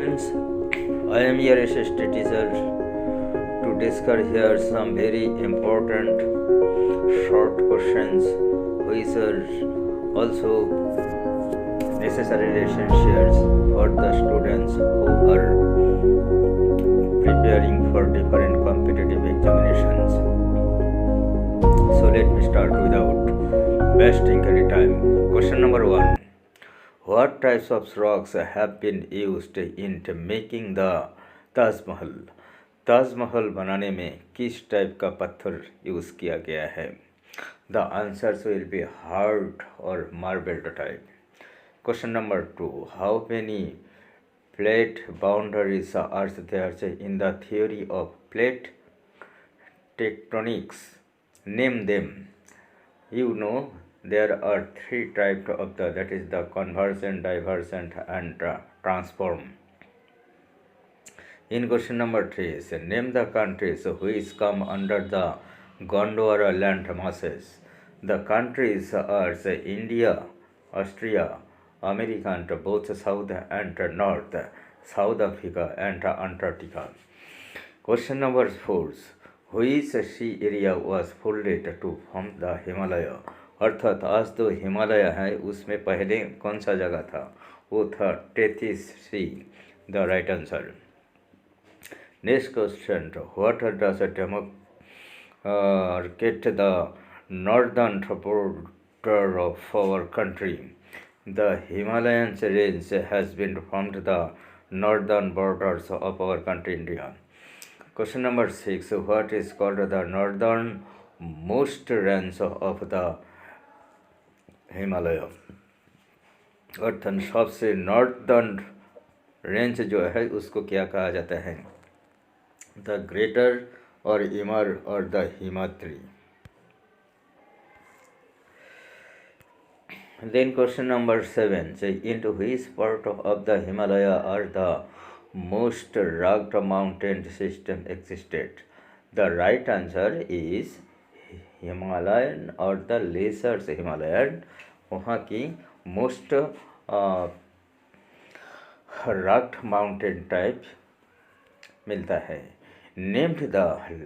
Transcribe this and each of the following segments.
Friends, I am your assistant teacher to discuss here some very important short questions which are also necessary essentials for the students who are preparing for different competitive examinations. So let me start without wasting any time. Question number 1. What types of rocks have been used in making the Taj Mahal? Taj Mahal बनाने में किस type का पत्थर use किया गया है? The answers will be hard और marble type. Question number 2. How many plate boundaries are there in the theory of plate tectonics? Name them. You know there are three types of that is the convergent, divergent and transform. In question number 3, name the countries which come under the Gondwana land masses. The countries are India, Austria, America and both South and North, South Africa and Antarctica. Question number 4, which sea area was folded to form the Himalaya? अर्थात आज तो हिमालय है उसमें पहले कौन सा जगह था? वो था Tethys sea. The right answer. Next question. What does demarcate the northern border of our country? The Himalayan range has been formed the northern borders of our country India. Question number 6. What is called the northern most range of the Himalaya? अर्थात सबसे northern range जो है उसको क्या कहा जाता है? The greater और इमर और the Himadri. Then question number 7. Into which part of the Himalaya are the most rugged mountain system existed? The right answer is Himalayan or the lesser Himalayan. वहाँ की मोस्ट रग्ड माउंटेन टाइप मिलता है. Named the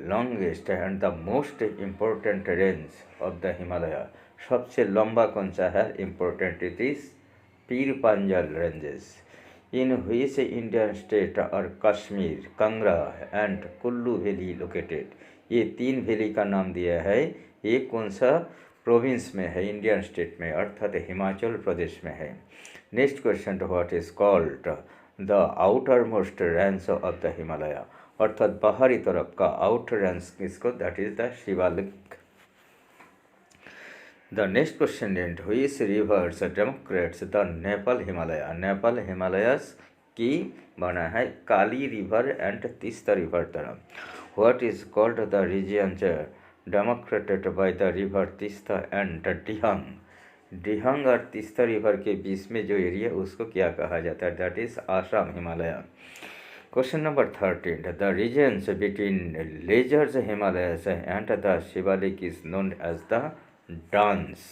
longest and the most important range of the Himalaya. सबसे लंबा कौन सा है? Important. It is Pir Panjal ranges. In which Indian state और Kashmir, Kangra and Kullu valley located. ये तीन वैली का नाम दिया है. ये कौन सा प्रोविंस में है? इंडियन स्टेट में अर्थात हिमाचल प्रदेश में है. Next question. What is called the outermost range of the Himalaya? अर्थात बाहरी तरफ का आउटर रेंज किसको? That is the Shivalik. The next question. Which rivers demarcates the Nepal Himalaya? Nepal Himalayas की बना है Kali river and Teesta river तरफ. What is called the region demarcated by the river Teesta and Dihang? Dihang और तीस्ता रिवर के बीच में जो एरिया उसको क्या कहा जाता है? That is Assam Himalaya. Question number 13. The regions between lesser Himalayas and the Shivalik is known as the duns.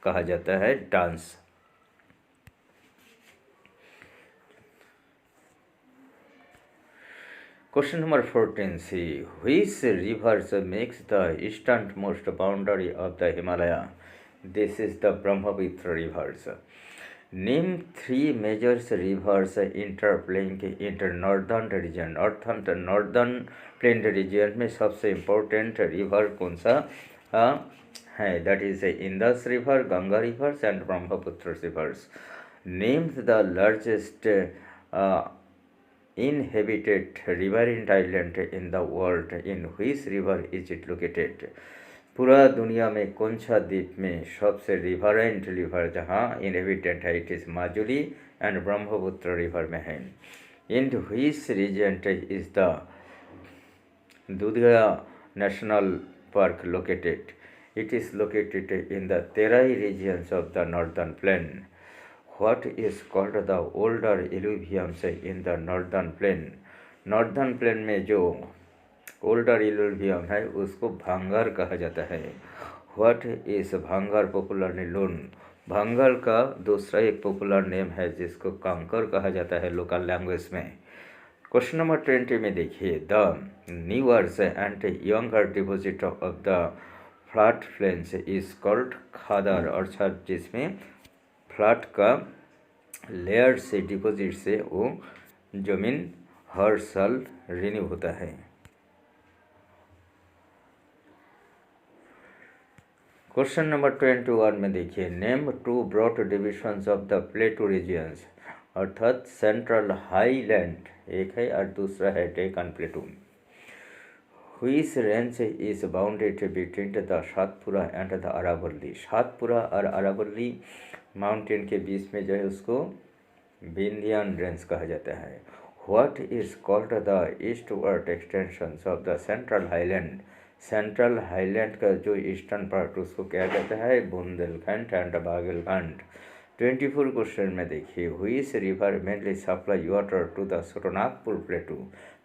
कहा जाता है duns. Question number 14. See, which rivers makes the easternmost boundary of the Himalaya? This is the Brahmaputra rivers. Name three major rivers interplaying in the northern region. अर्थात northern plain region में सबसे important river कौन सा है? That is Indus river, Ganga reverse and Brahmaputra reverse. Name the largest inhabited riverine island in the world. In which river is it located? पूरा दुनिया में कौन सा द्वीप में सबसे रिवरेंट रिवर जहाँ इनहेबिटेंट है? It is Majuli and Brahmaputra river में है. इन which region is the दुधिया national park located? It is located in the Terai regions of the northern plain. What is called the older alluviums in the northern plain? Northern plain में जो older alluvium है उसको भांगर कहा जाता है. What is भांगर पॉपुलरली नोन भंगल का दूसरा एक पॉपुलर नेम है जिसको कांकर कहा जाता है लोकल लैंग्वेज में। क्वेश्चन नंबर 20 में देखिए, the newer and younger deposit of the flat plains is called khadar, अर्थात जिसमें फ्लैट का लेयर से डिपोजिट से वो जमीन हर साल रिन्यू होता है। क्वेश्चन नंबर 21 में देखिए, name two broad divisions of the plateau regions, अर्थात सेंट्रल हाईलैंड एक है और दूसरा है Deccan plateau. Which range is bounded between the Satpura and the Aravalli, Satpura और अरावली माउंटेन के बीच में जो है उसको विंध्यान रेंज कहा जाता है। What is called the eastward extension of the central highland, central highland का जो ईस्टर्न पार्ट उसको क्या कहता है, बुंदेलखंड एंड बागेलखंड। 24 क्वेश्चन में देखिए, which river mainly supply water to the Chhotanagpur plateau,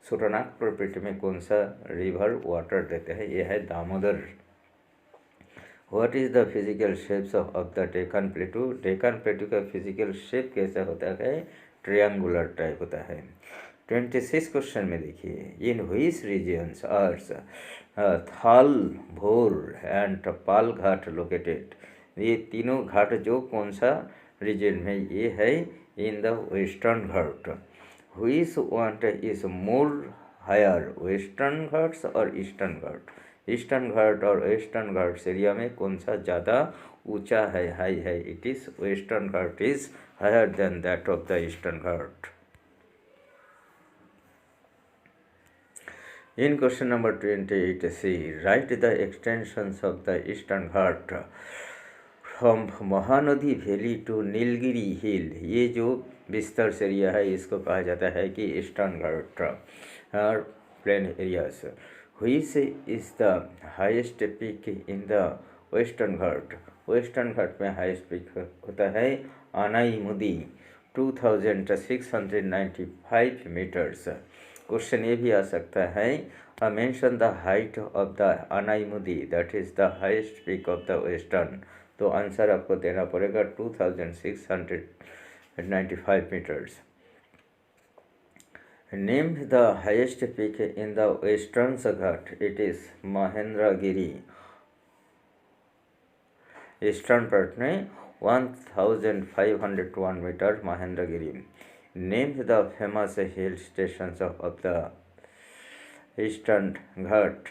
Chhotanagpur plateau में कौन सा रिवर वाटर देते हैं, यह है Damodar. What is the physical shapes of the Deccan plateau, Deccan plateau का फिजिकल शेप कैसा होता है, ट्रायंगुलर टाइप होता है। 26 क्वेश्चन में देखिए, इन हुईस रीजियंस आर्स थाल भोर एंड पाल घाट लोकेटेड, ये तीनों घाट जो कौन सा रीजन में, ये है in the western Ghat. Which one is more higher, western Ghats और ईस्टर्न घाट, ईस्टर्न घाट और वेस्टर्न घाट्स एरिया में कौन सा ज़्यादा ऊंचा है, हाई है, it is western Ghat is higher than that of the eastern Ghat. In question number 28c, write the extensions of the Eastern Ghat from Mahanadi Valley to Nilgiri Hill, ये जो विस्तार एरिया है इसको कहा जाता है कि ईस्टर्न घाट और plain areas. Which is the highest peak in the western Ghat, western Ghat में हाईएस्ट पीक होता है अनाईमुदी 2695 मीटर्स। क्वेश्चन ये भी आ सकता है, mention the height of the Anaimudi that is the highest peak of the western, तो आंसर आपको देना पड़ेगा 2695 metres. Name the highest peak in the western Ghat, it is Mahendragiri, eastern part में 1501 metre Mahendragiri. Name the famous hill stations of the eastern Ghat,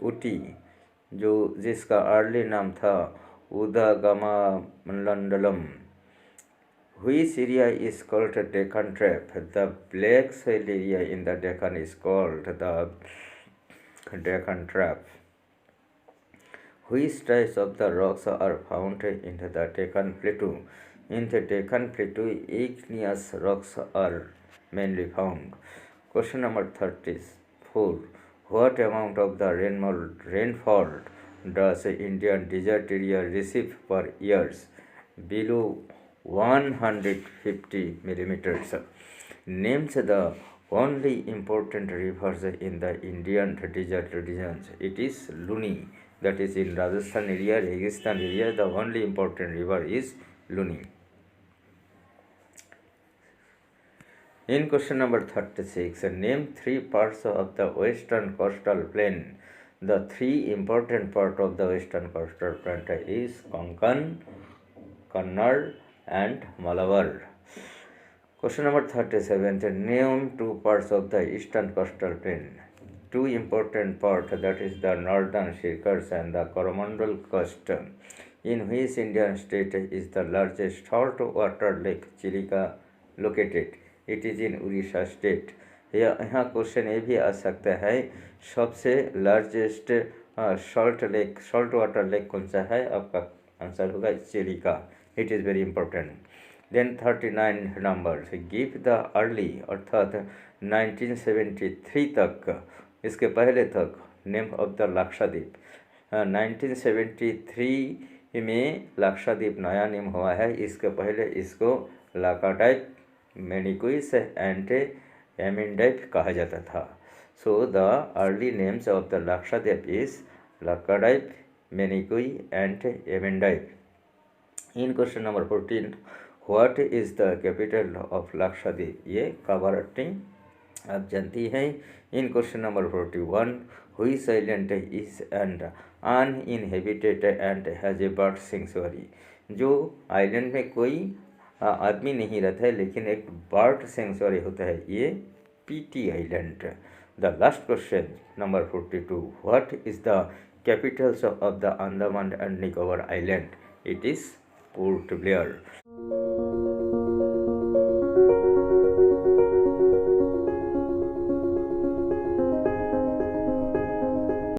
Ooty जो जिसका early नाम था Udhagamandalam. Which area is called Deccan trap, the black soil area in the Deccan is called the Deccan trap. Which types of the rocks are found in the Deccan Plateau? In the Deccan Plateau, igneous rocks are mainly found. Question number 34. What amount of the rainfall does Indian desert area receive per years? Below 150 millimeters. Names the only important rivers in the Indian desert regions. It is Luni. That is in Rajasthan area, Registan area, the only important river is Luni. In question number 36, name 3 parts of the western coastal plain. The 3 important parts of the western coastal plain is Konkan, Kannada and Malabar. Question number 37, name 2 parts of the eastern coastal plain. 2 important parts, that is the northern circles and the Coromandel coast. In which Indian state is the largest saltwater lake Chilika located? It is in Odisha state. यहाँ question ये भी आ सकता है, सबसे largest salt water lake कौन सा है, आपका आंसर होगा Chilika, it is very important. Then 39 number, give the early अर्थात 1973 तक, इसके पहले तक नेम ऑफ द लक्षद्वीप। 1973 में लक्षद्वीप नया नेम हुआ है, इसके पहले इसको लाकाडाइप, मेनिकुइस एंड एमिनडाइप कहा जाता था। So the early names of the Lakshadweep is Laccadive, Minicoy and Amindivi. In question number 14, what is the capital of Lakshadweep? ये कावारत्ती आप जानती हैं। In question number 41, which island is and uninhabited and has a bird sanctuary? जो आइलैंड में कोई आदमी नहीं रहता है लेकिन एक बर्ड सेंचुरी होता है, ये PT island. The last question number 42, what is the Capitals of the Andaman and Nicobar island? It is port Blair.